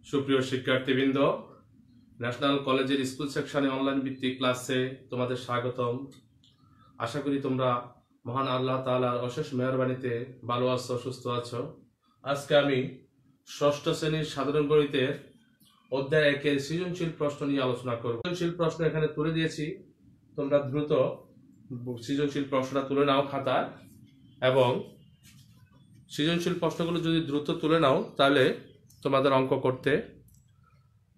সুপ্রিয় শিক্ষার্থীবৃন্দ, ন্যাশনাল কলেজের স্কুল সেকশনে অনলাইন ভিত্তিক ক্লাসে তোমাদের স্বাগতম। আশা করি তোমরা মহান আল্লাহ তাআলার অশেষ মেহেরবানিতে ভালো আছো, সুস্থ আছো। আজকে আমি ষষ্ঠ শ্রেণীর সাধারণ গণিতের অধ্যায় 1-এর সৃজনশীল প্রশ্ন নিয়ে আলোচনা করব। সৃজনশীল প্রশ্ন এখানে তুলে দিয়েছি, তোমরা দ্রুত সৃজনশীল প্রশ্নটা তুলে নাও খাতায়, এবং সৃজনশীল প্রশ্নগুলো যদি দ্রুত তুলে নাও তাহলে তোমাদের অঙ্ক করতে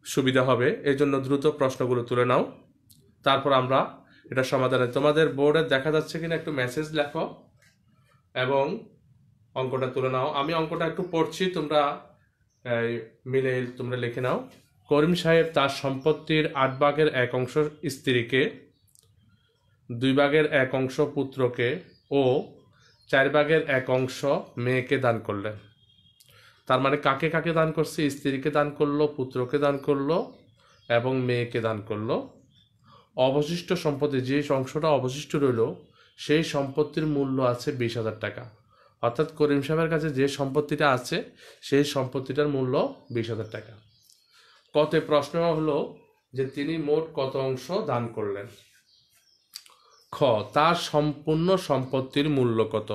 সুবিধা হবে। এই জন্য দ্রুত প্রশ্নগুলো তুলে নাও, তারপর আমরা এটা সমাধানে তোমাদের বোর্ডে দেখা যাচ্ছে কিনা একটু মেসেজ লেখো এবং অঙ্কটা তুলে নাও। আমি অঙ্কটা একটু পড়ছি, তোমরা মিলে তোমরা লিখে নাও। করিম সাহেব তার সম্পত্তির 8/1 স্ত্রীকে, 2/1 পুত্রকে ও 4/1 মেয়েকে দান করলেন। তার মানে কাকে কাকে দান করছে? স্ত্রীকে দান করলো, পুত্রকে দান করলো এবং মেয়েকে দান করলো। অবশিষ্ট সম্পত্তি, যে অংশটা অবশিষ্ট রইল সেই সম্পত্তির মূল্য আছে 20,000 টাকা। অর্থাৎ করিম সাহেবের কাছে যে সম্পত্তিটা আছে সেই সম্পত্তিটার মূল্য 20,000 টাকা। কতে প্রশ্ন হলো যে তিনি মোট কত অংশ দান করলেন। খ, তার সম্পূর্ণ সম্পত্তির মূল্য কত?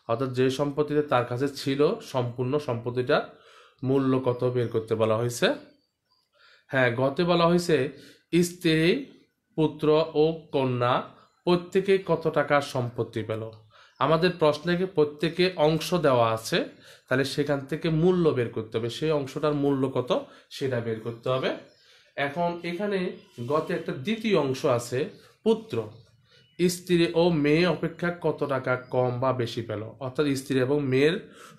অর্থাৎ যে সম্পত্তিটা তার কাছে ছিল সম্পূর্ণ সম্পত্তিটার মূল্য কত বের করতে বলা হয়েছে। হ্যাঁ, গতে বলা হয়েছে স্ত্রী, পুত্র ও কন্যা প্রত্যেকে কত টাকার সম্পত্তি পেল। আমাদের প্রশ্নে প্রত্যেকে অংশ দেওয়া আছে, তাহলে সেখান থেকে মূল্য বের করতে হবে, সেই অংশটার মূল্য কত সেটা বের করতে হবে। এখন এখানে গতে একটা দ্বিতীয় অংশ আছে, পুত্র, স্ত্রী ও মেয়ে অপেক্ষা কত টাকা কম বা বেশি পেল। অর্থাৎ স্ত্রী এবং মেয়ের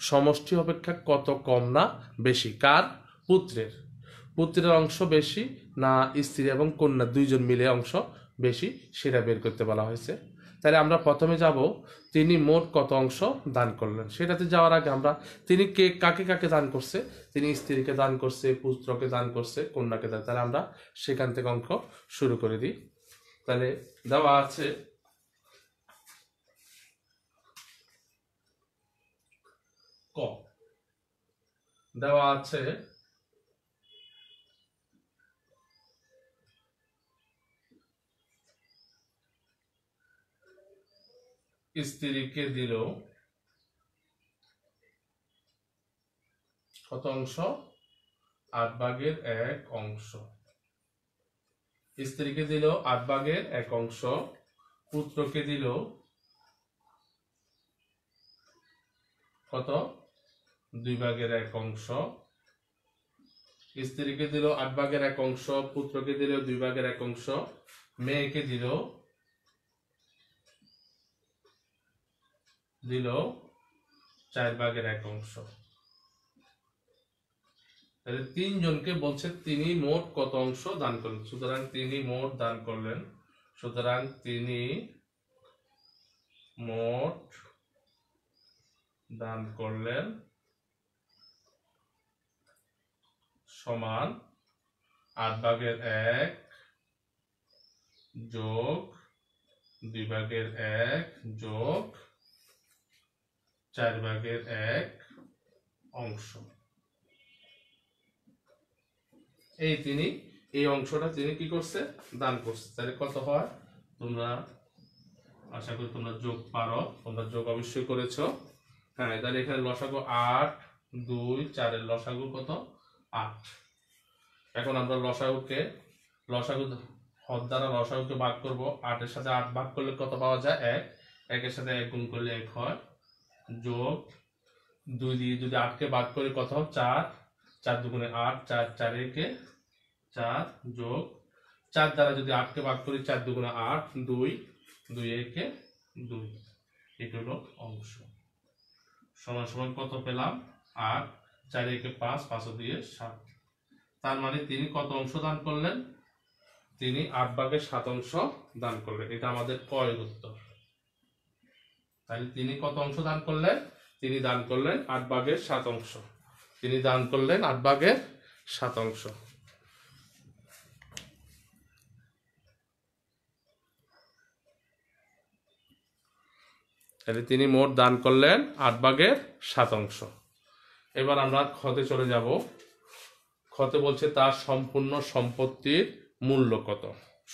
সমষ্টি অপেক্ষা কত কম না বেশি, কার? পুত্রের। পুত্রের অংশ বেশি না স্ত্রী এবং কন্যা দুইজন মিলে অংশ বেশি, সেটা বের করতে বলা হয়েছে। তাহলে আমরা প্রথমে যাব তিনি মোট কত অংশ দান করলেন। সেটাতে যাওয়ার আগে আমরা তিনি কাকে কাকে দান করছে, তিনি স্ত্রীকে দান করছে, পুত্রকে দান করছে, কন্যাকে দান। তাহলে আমরা সেখান থেকে অঙ্ক শুরু করে দিই। তাহলে দেওয়া আছে ক, দেওয়া আছে স্ত্রীকে দিল কত অংশ? 8/1। স্ত্রীকে দিল 8/1, পুত্রকে দিল কত? 2/1। স্ত্রীকে দিল 8/1, পুত্রকে দিল 2/1, মেয়েকে দিল 4/1। তাহলে তিনজনকে বলছে তিনি মোট কত অংশ দান করলেন। সুতরাং তিনি মোট দান করলেন, সুতরাং তিনি মোট দান করলেন সমান 8/1 যোগ 2/1 যোগ 4/1 অংশ। তিনি এই অংশটা তিনি কি করছে? দান করছে। তাহলে কত হয়? তোমরা আশা করি তোমরা যোগ পারো, তোমরা যোগ অবশ্যই করেছো। হ্যাঁ, তাহলে এখানে লসাগু 8, 2, 4 এর লসাগু কত? 8। এখন আমরা লসাগু হর দ্বারা লসাগুকে ভাগ করব। 8 এর সাথে 8 ভাগ করলে কত পাওয়া যায়? 1। 1 এর সাথে 1 গুণ করলে 1 হয়, যোগ 2 দিয়ে যদি 8 কে ভাগ করি কত? 4। 4 দুগুণে 8, 4, 4 একে 4, যোগ 4 দ্বারা যদি 8 কে ভাগ করি 4 দুগুণে 8, 2, 2 একে 2। এটা হলো অংশ। সমান সমান কত পেলাম? 8, 4 একে 5, 5 দিয়ে 7। তার মানে তিনি কত অংশ দান করলেন? তিনি 8/7 অংশ দান করলেন। এটা আমাদের কয়ের উত্তর। তাহলে তিনি কত অংশ দান করলেন? তিনি দান করলেন 8/7 অংশ। তিনি দান করলেন 8/7 অংশ। তাহলে তিনি মোট দান করলেন 8/7 অংশ। এবার আমরা খতে চলে যাব। খতে বলছে তার সম্পূর্ণ সম্পত্তির মূল্য কত,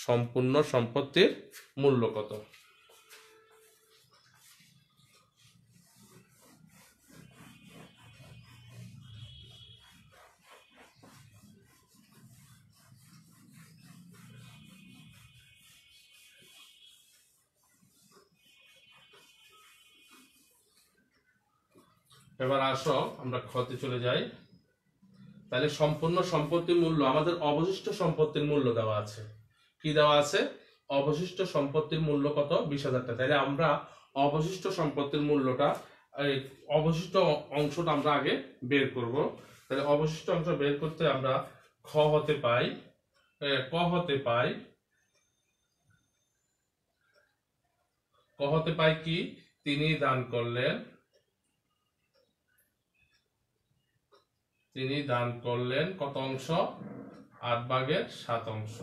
সম্পূর্ণ সম্পত্তির মূল্য কত। এবার আসো আমরা খতে চলে যাই। তাহলে সম্পূর্ণ সম্পত্তির মূল্য, আমাদের অবশিষ্ট সম্পত্তির মূল্য দেওয়া আছে। কি দেওয়া আছে? অবশিষ্ট সম্পত্তির মূল্য কত? 20,000 টাকা। তাহলে আমরা অবশিষ্ট সম্পত্তির মূল্যটা, অবশিষ্ট অংশটা আমরা আগে বের করব। তাহলে অবশিষ্ট অংশ বের করতে আমরা খ হতে পাই, ক হতে পাই, ক হতে পাই কি, তিনি দান করলেন, তিনি দান করলেন কত অংশ? 8/7 অংশ।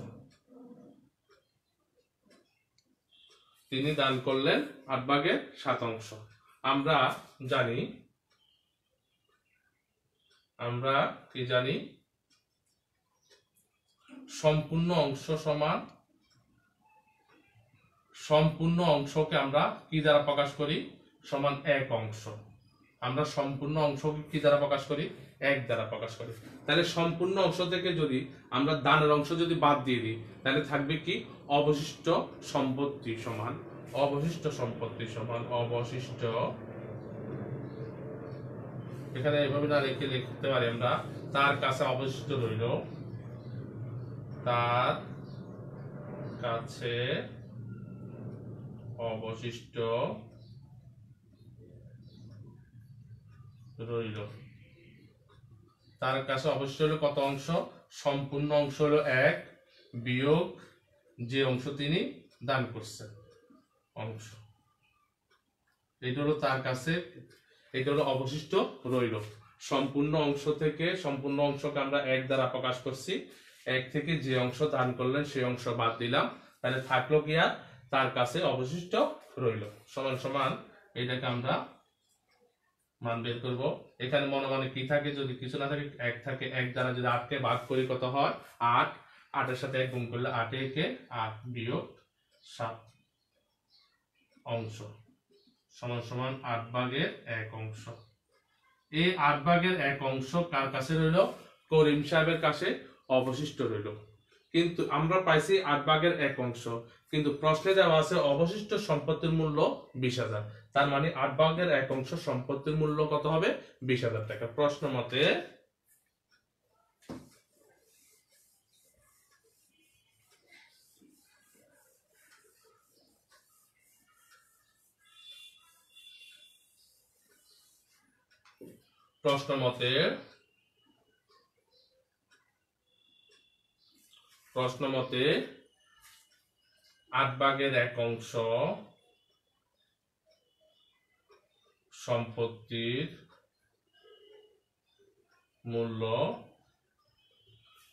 তিনি দান করলেন 8/7 অংশ। আমরা জানি, আমরা কি জানি, সম্পূর্ণ অংশ সমান, সম্পূর্ণ অংশকে আমরা কি দ্বারা প্রকাশ করি? সমান 1 অংশ। আমরা সম্পূর্ণ অংশকে কি দ্বারা প্রকাশ করি? 1 দ্বারা প্রকাশ করি। তাহলে সম্পূর্ণ অংশ থেকে যদি আমরা দানের অংশ যদি বাদ দিয়ে দিই, তাহলে থাকবে কি? অবশিষ্ট সম্পত্তি সমান, অবশিষ্ট সম্পত্তি সমান অবশিষ্ট, এখানে এভাবে না লিখে লিখতে পারি আমরা, তার কাছে অবশিষ্ট রইল, তার কাছে অবশিষ্ট রইল। তার কাছে অবশিষ্ট হলো কত অংশ? সম্পূর্ণ অংশ হলো 1 বিয়োগ যে অংশ তিনি দান করছেন অংশ, এটা হলো তার কাছে, এটা হলো অবশিষ্ট রইল। সম্পূর্ণ অংশ থেকে, সম্পূর্ণ অংশকে আমরা 1 দ্বারা প্রকাশ করছি, 1 থেকে যে অংশ দান করলেন সেই অংশ বাদ দিলাম, তাহলে থাকলো কি? আর তার কাছে অবশিষ্ট রইল সমান সমান, এটাকে আমরা মান বের করব। এখানে মনে মনে কি থাকে? যদি কিছু না থাকে 1 থাকে, 1 দ্বারা যদি 8কে ভাগ করি কত হয়? 8, 8 এর সাথে 1 গুণ করলে 8 একে 8 বিয়োগ 7 অংশ সমান সমান 8/1 অংশ। এই 8/1 অংশ কার কাছে রইল? করিম সাহেবের কাছে অবশিষ্ট রইল। কিন্তু আমরা পাইছি 8/1 অংশ, কিন্তু প্রশ্নে দেওয়া আছে অবশিষ্ট সম্পত্তির মূল্য 20,000। তার মানে 8/1 অংশ সম্পত্তির মূল্য কত হবে? 20,000 টাকা। প্রশ্ন মতে প্রশ্ন মতে প্রশ্ন মতে 8/1 অংশ সম্পত্তির মূল্য,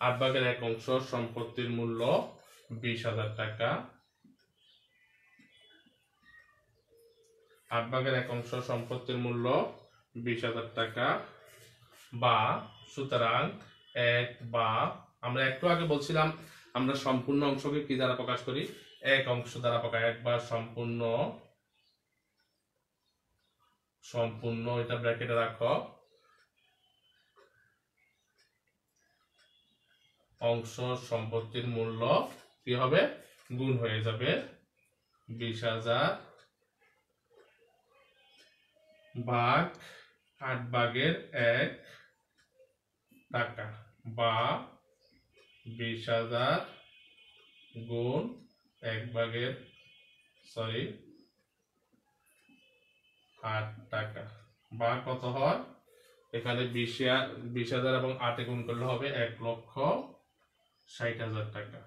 8/1 অংশ সম্পত্তির মূল্য 20,000 টাকা। 8/1 অংশ সম্পত্তির মূল্য 20,000 টাকা, বা সুতরাং 1 বা, আমরা একটু আগে বলছিলাম আমরা সম্পূর্ণ অংশকে কি দ্বারা প্রকাশ করি? 1 অংশ দ্বারা প্রকাশ, 1 বা সম্পূর্ণ, সম্পূর্ণ এটা ব্র্যাকেটে রাখো, অংশ সম্পত্তির মূল্য কি হবে? গুণ হয়ে যাবে 20,000 ভাগ 8/1 টাকা, বা 20,000 গুণ 8 টাকা, বা কত হয়? এখানে 20,000 এবং 8 গুণ করলে হবে 1,60,000 টাকা।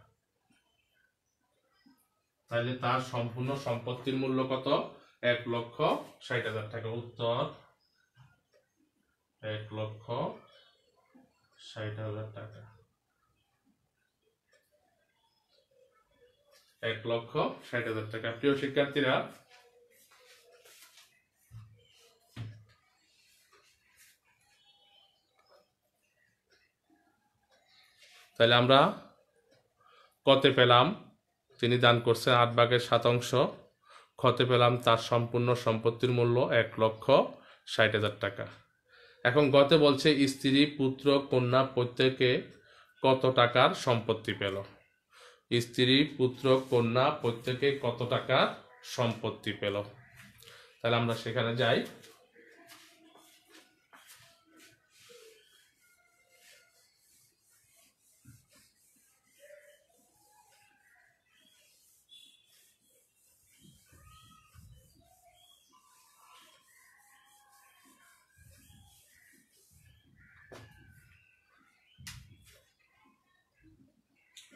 তাহলে তার সম্পূর্ণ সম্পত্তির মূল্য কত? 1,60,000 টাকা। উত্তর 1,60,000 টাকা। 1,60,000 টাকা। প্রিয় শিক্ষার্থীরা, তাহলে আমরা কতে পেলাম তিনি দান করছেন 8/7 খতে পেলাম তার সম্পূর্ণ সম্পত্তির মূল্য 1,60,000 টাকা। এখন গতে বলছে স্ত্রী পুত্র কন্যা প্রত্যেকে কত টাকার সম্পত্তি পেল। স্ত্রী পুত্র কন্যা প্রত্যেকে কত টাকার সম্পত্তি পেল। তাহলে আমরা সেখানে যাই।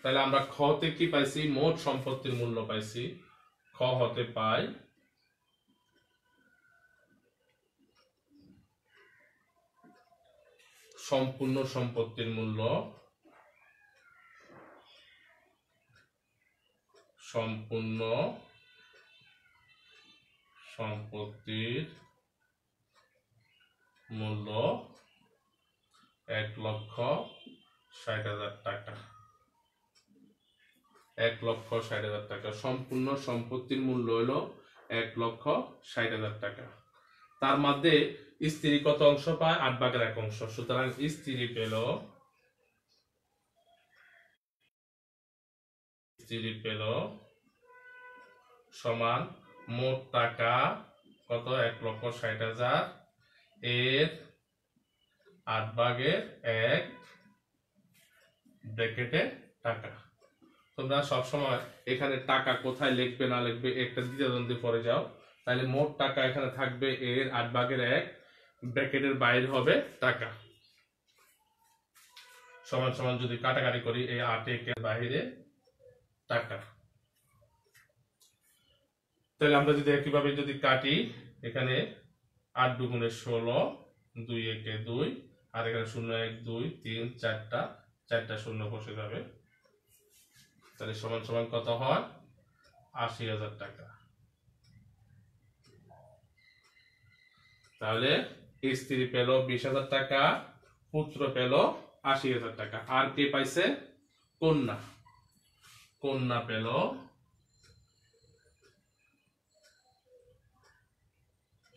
তাহলে আমরা খ তে কি পাইছি, মোট সম্পত্তির মূল্য পাইছি। খ হতে পাই সম্পূর্ণ সম্পত্তির মূল্য, সম্পূর্ণ সম্পত্তির মূল্য 1,60,000 টাকা। 1,60,000 টাকা। সম্পূর্ণ সম্পত্তির মূল্য হলো 1,60,000 টাকা। তার মধ্যে স্ত্রী কত অংশ পায়? 8/1 অংশ। সুতরাং স্ত্রী পেল সমান মোট টাকা কত? 1,60,000 এর 8/1 ব্র্যাকেটে টাকা। তোমরা সবসময় এখানে টাকা কোথায় লিখবে না লিখবে একটা দ্বিধাদ্বন্দ্বে পড়ে যাও। তাহলে মোট টাকা এখানে থাকবে এর 8/1 ব্র্যাকেটের বাইরে হবে টাকা, সমান সমান যদি কাটাকাটি করি এই 8 এর বাইরে টাকা। তাহলে আমরা যদি একইভাবে যদি কাটি, এখানে 8 দুগুণে 16, 2 একে 2, আর এখানে 0 1 2 3 4টা 0 বসে যাবে। তাহলে সমান সমান কত হয়? 80,000 টাকা। তাহলে স্ত্রী পেল 20,000 টাকা, পুত্র পেল 80,000 টাকা। আর কে পাইছে? কন্যা। কন্যা পেল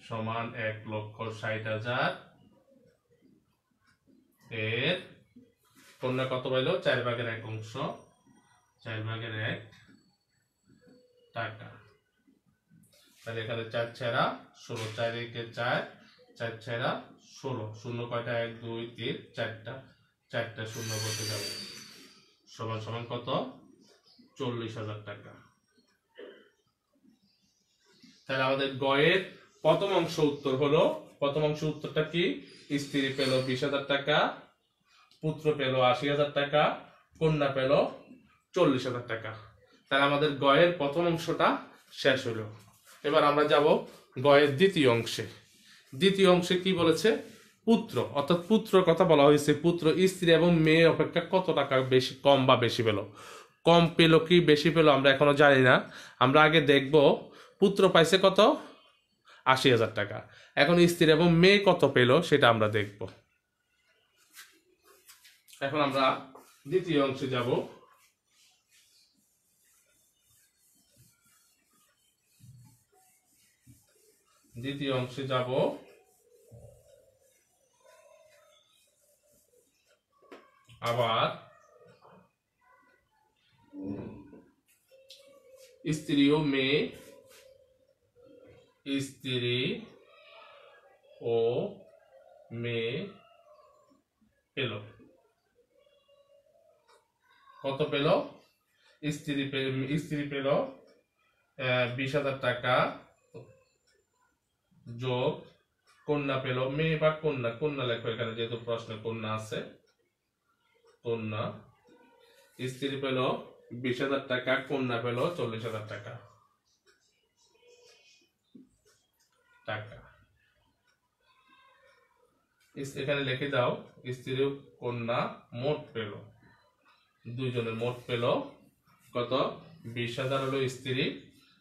সমান 1,60,000 এর কন্যা কত পাইল? 4/1 অংশ, 4/1 টাকা। তাহলে এখানে 4 ছেড়া 16, 4 একে 4, 4 ছেড়া 16, 0 কয়টা? 1 2 3 4টা 0 বসে যাবে, সমান সমান কত? 40,000 টাকা। তাহলে আমাদের গয়ের প্রথম অংশ উত্তর হলো, প্রথম অংশ উত্তরটা কি? স্ত্রী পেল 20,000 টাকা, পুত্র পেল 80,000 টাকা, কন্যা পেল 40,000 টাকা। তাহলে আমাদের গয়ের প্রথম অংশটা শেষ হলো। এবার আমরা যাব গয়ের দ্বিতীয় অংশে। দ্বিতীয় অংশে কি বলেছে? পুত্র, অর্থাৎ পুত্র কথা বলা হয়েছে। পুত্র স্ত্রী এবং মেয়ে অপেক্ষা কত টাকা বেশি, কম বা বেশি পেল। কম পেল কি বেশি পেল আমরা এখনো জানি না। আমরা আগে দেখব পুত্র পাইছে কত? 80,000 টাকা। এখন স্ত্রী এবং মেয়ে কত পেল সেটা আমরা দেখব। এখন আমরা দ্বিতীয় অংশে যাব। দ্বিতীয় অংশে যাব। আবার স্ত্রী ও মেয়ে, স্ত্রী ও মেয়ে পেল কত? পেল স্ত্রী পেল 20,000 টাকা, যোগ কন্যা পেল, মেয়ে বা কন্যা, কন্যা লেখো এখানে যেহেতু প্রশ্নে কন্যা আছে। কন্যা স্ত্রী পেল 20,000 টাকা, কন্যা পেল 40,000 টাকা। এখানে লিখে দাও স্ত্রী ও কন্যা মোট পেল, দুইজনের মোট পেল কত? 20,000 হলো স্ত্রী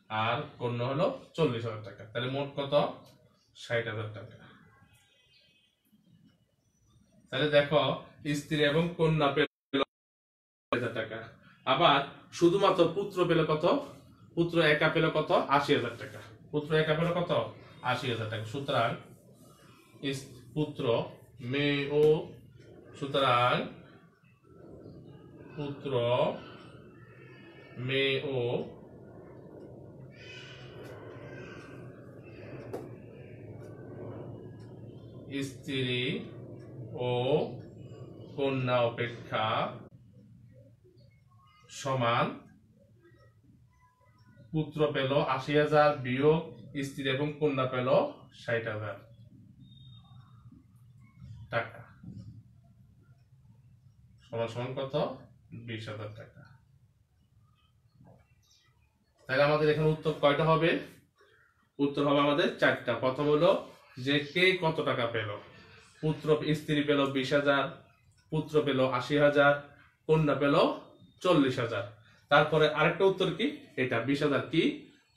আর কন্যা হলো 40,000 টাকা। তাহলে মোট কত? 60,000 টাকা। তাহলে দেখো স্ত্রী এবং কন্যা পেল আবার শুধুমাত্র পুত্র পেল কত, পুত্র একা পেল কত, ৮০,০০০ টাকা। পুত্র একা পেল কত, ৮০,০০০ টাকা। সুতরাং পুত্র মেয়ে ও, সুতরাং পুত্র মেয়ে ও স্ত্রী ও কন্যা অপেক্ষা সমান পুত্র পেল ৮০,০০০ বিয়োগ স্ত্রী এবং কন্যা পেল ৬০,০০০ টাকা সমান সমান কত, ২০,০০০ টাকা। তাহলে আমাদের এখানে উত্তর কয়টা হবে? উত্তর হবে আমাদের ৪টা। প্রথম হলো যে কে কত টাকা পেল। পুত্র স্ত্রী পেল ২০,০০০, পুত্র পেল ৮০,০০০, কন্যা পেল ৪০,০০০। তারপরে আরেকটা উত্তর কি, এটা ২০,০০০ কি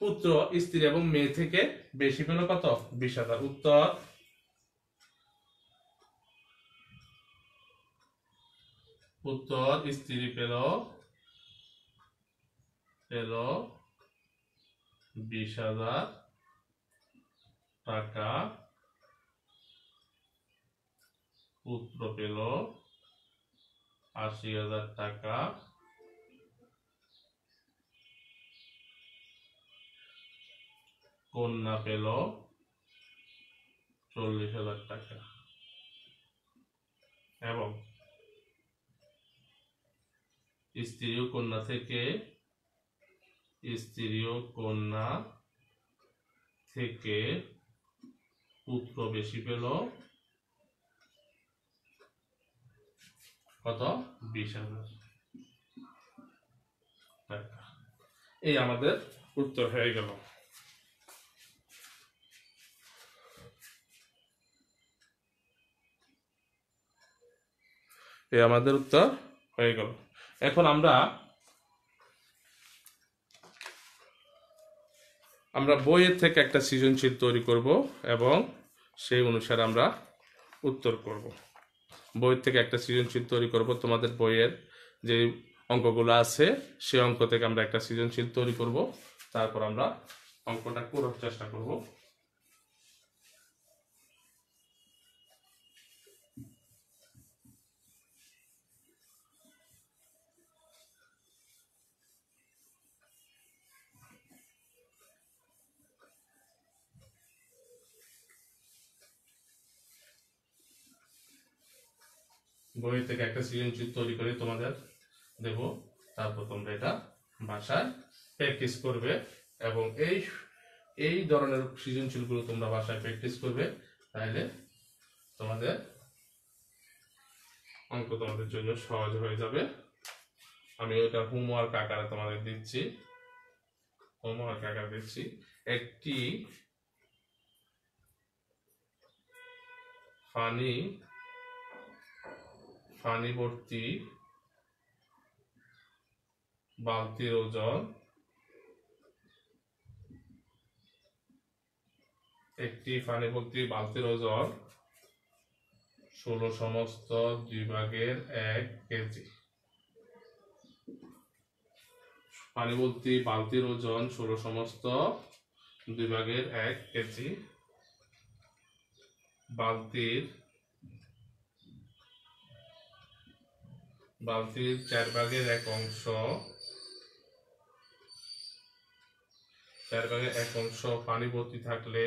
পুত্র স্ত্রী এবং মেয়ে থেকে বেশি পেল কত, ২০,০০০। উত্তর উত্তর স্ত্রী পেল ২০,০০০ টাকা, পুত্র পেল ৮০,০০০ টাকা, কন্যা পেল ৪০,০০০ টাকা। এবং স্ত্রী ও কন্যা থেকে পুত্র বেশি পেল কত, ২০,০০০ টাকা। এই আমাদের উত্তর হয়ে গেল। এই আমাদের উত্তর হয়ে গেল। এখন আমরা বইয়ের থেকে একটা সৃজনশীল তৈরি করব এবং সেই অনুসারে আমরা উত্তর করব। বইয়ের থেকে একটা সৃজনশীল তৈরি করব। তোমাদের বইয়ের যে অঙ্কগুলো আছে সেই অঙ্ক থেকে আমরা একটা সৃজনশীল তৈরি করব, তারপর আমরা অঙ্কটা করার চেষ্টা করব। বই থেকে একটা সৃজনশীল তৈরি করে তোমাদের দেব, তারপর তোমরা এটা বাসায় প্র্যাকটিস করবে এবং এই ধরনের সৃজনশীলগুলো তোমরা বাসায় প্র্যাকটিস করবে, তাহলে তোমাদের অঙ্ক তোমাদের জন্য সহজ হয়ে যাবে। আমি ওটা হোমওয়ার্ক আকারে তোমাদের দিচ্ছি। একটি পানি ভর্তি বালতির ওজন 16 সমস্ত 2 ভাগের 1 কেজি। পানি ভর্তি বালতির ওজন 16 সমস্ত 2 ভাগের 1 কেজি। বালতির 4 ভাগের 1 অংশ, 4 ভাগের 1 অংশ পানি ভর্তি থাকলে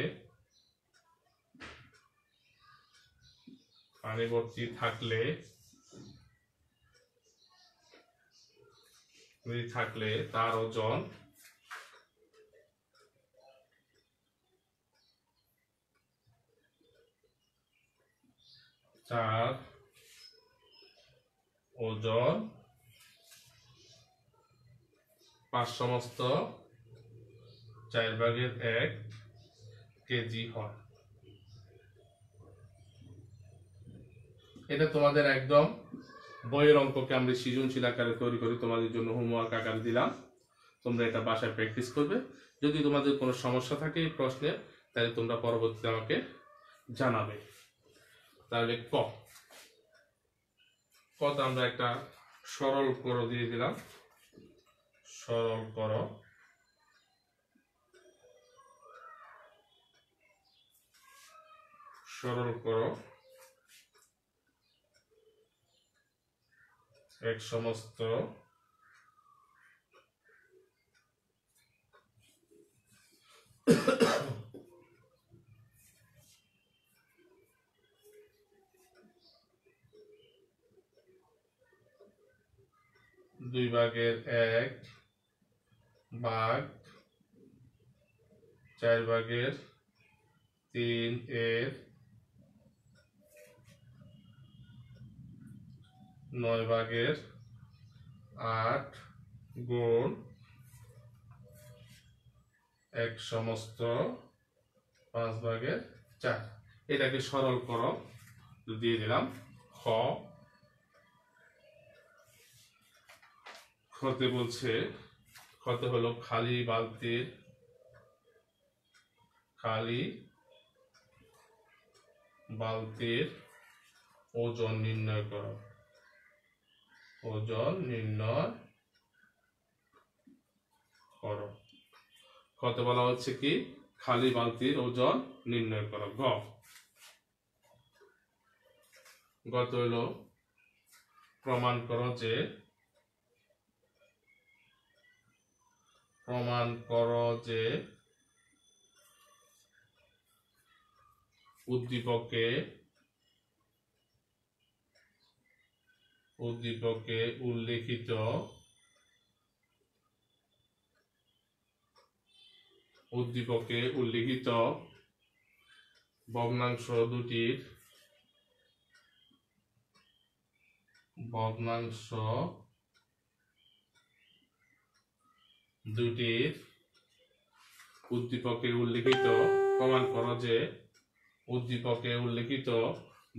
তার ওজন 5 সমস্ত 4 ভাগের 1 কেজি হয়। এটা তোমাদের একদম বইয়ের অঙ্ককে আমরা সৃজনশীল আকারে তৈরি করে তোমাদের জন্য হোমওয়ার্ক আকারে দিলাম। তোমরা এটা বাসায় প্র্যাকটিস করবে। যদি তোমাদের কোনো সমস্যা থাকে এই প্রশ্নে, তাহলে তোমরা পরবর্তীতে আমাকে জানাবে। তাহলে কত আমরা একটা সরল করে দিয়ে দিলাম। সরল করো, সরল করো এক সমস্ত দুই ভাগের এক ভাগ 4 ভাগের 3 এর 9 ভাগের 8 গুণ এক সমস্ত 5 ভাগের 4। এটাকে সরল করো, দিয়ে দিলাম। খতে বলছে, খতে হলো খালি বালতির ওজন নির্ণয় করো, ওজন নির্ণয় করো। খতে বলা হচ্ছে কি খালি বালতির ওজন নির্ণয় করো। গত হলো প্রমাণ করো যে উদ্দীপকে উল্লিখিত ভগ্নাংশ দুটির প্রমাণ করো যে উদ্দীপকে উল্লিখিত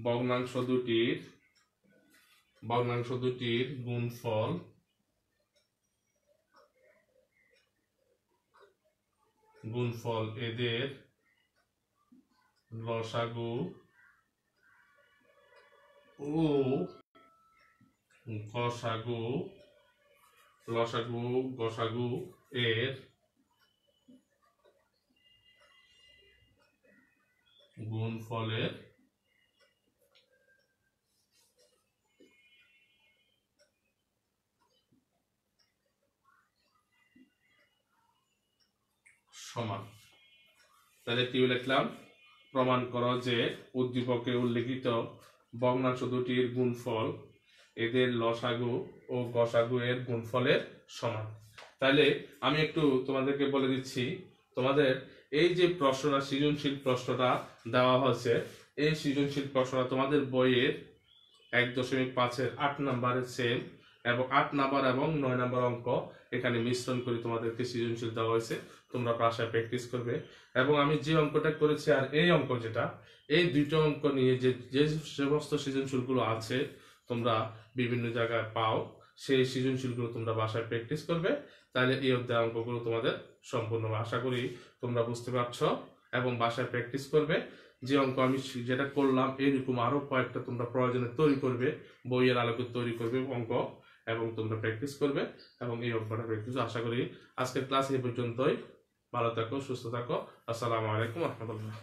ভগ্নাংশ দুটির গুণফল এদের লসাগু ও গসাগু এর গুণফলের সমান। তাহলে কি লিখলাম? প্রমাণ করো যে উদ্দীপকে উল্লিখিত ভগ্নাংশ দুটির গুণফল এদের লসাগু ও গসাগু এর গুণফলের সমান। তাহলে আমি একটু তোমাদেরকে বলে দিচ্ছি, তোমাদের এই যে প্রশ্নটা, সৃজনশীল প্রশ্নটা দেওয়া হয়েছে, এই সৃজনশীল প্রশ্নটা তোমাদের বইয়ের 1.5-এর 8 নম্বরের সেম, এবং 8 নম্বর এবং 9 নম্বর অঙ্ক এখানে মিশ্রণ করে তোমাদেরকে সৃজনশীল দেওয়া হয়েছে। তোমরা বাসায় প্র্যাকটিস করবে। এবং আমি যে অঙ্কটা করেছি আর এই অঙ্ক যেটা, এই দুটো অঙ্ক নিয়ে যে সমস্ত সৃজনশীলগুলো আছে তোমরা বিভিন্ন জায়গায় পাও, সেই সৃজনশীলগুলো তোমরা বাসায় প্র্যাকটিস করবে। তাহলে এই অধ্যায় অঙ্কগুলো তোমাদের সম্পূর্ণ, আশা করি তোমরা বুঝতে পারছো এবং বাসায় প্র্যাকটিস করবে। যে অঙ্ক আমি যেটা করলাম এরকম আরো কয়েকটা তোমরা প্রয়োজনে তৈরি করবে, বইয়ের আলোকে তৈরি করবে অঙ্ক, এবং তোমরা প্র্যাকটিস করবে এবং এই অঙ্কটা প্র্যাকটিস। আশা করি আজকের ক্লাস এই পর্যন্তই। ভালো থাকো, সুস্থ থাকো। আসসালামু আলাইকুম ওয়া রাহমাতুল্লাহ।